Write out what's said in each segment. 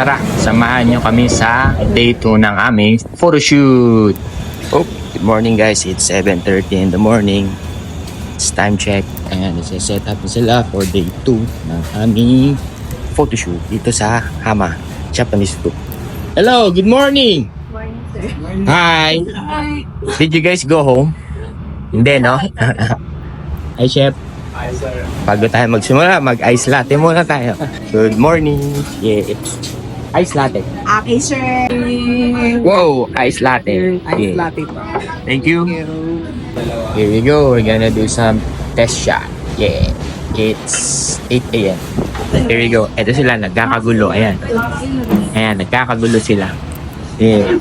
tara, samahan nyo kami sa day 2 ng aming photoshoot. Oh, good morning guys, it's 7:30 in the morning. It's time check. Ayan, set up na sila for day 2 ng aming photoshoot dito sa Hama, Japanese food. Hello, good morning! Morning, sir. Hi! Hi. Did you guys go home? Hindi, no? Hi, Chef. Hi, sir. Bago tayo magsimula, mag-ice latte muna tayo. Good morning! Yeah. Ice latte. Okay, sir. Wow, ice latte. Ice Yeah. latte pa. Thank you. Here we go. We're gonna do some test shot. Yeah. It's 8 a.m. Here we go. Ito sila, nagkakagulo. Ayan. Ayan, nagkakagulo sila. Yeah.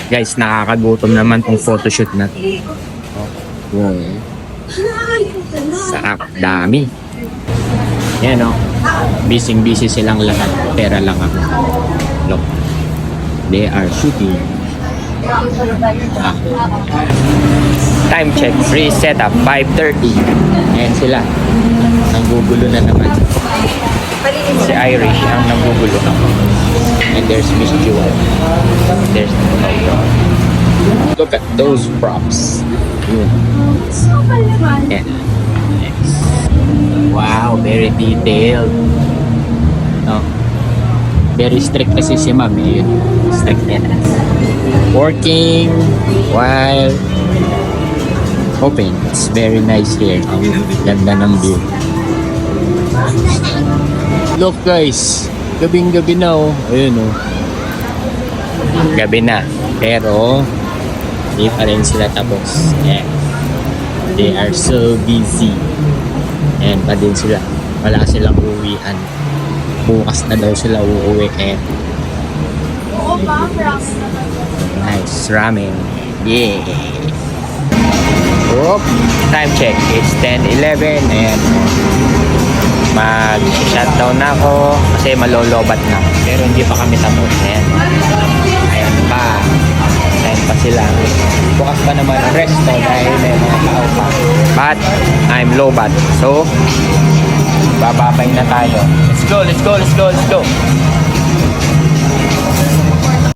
Guys, nakakagutom naman tong photoshoot na to. Wow. Sarap. Dami. Yan o. Busy silang lahat. Pera lang ako. Look. They are shooting. Time check. Free setup. 5:30. Ayan sila. Nanggugulo na naman. Si Irish ang nanggugulo. And there's Miss Jewel. There's Look at those props. Ayan. Nice. Wow, very detailed. No. Very strict kasi si ma'am. Yun. Strict yan. Working while hoping. It's very nice here. Ang ganda ng view. Look guys, gabing-gabi na oh. Ayun oh. Gabi na. Pero hindi pa rin sila tapos. Yeah. They are so busy. Ayan pa din sila. Wala silang uwian. Bukas na daw sila uuwi. Ayan. Nice ramen. Yeah. Oh, time check. It's 10:11 and mag-shutdown na ako kasi malolobat na. Pero hindi pa kami tapos. Ayan. Ayan pa. Ayan pa sila. Bukas pa naman ang resto dahil may mga tao pa. But I'm low-bat. So, bababay na tayo. Let's go, let's go, let's go, let's go.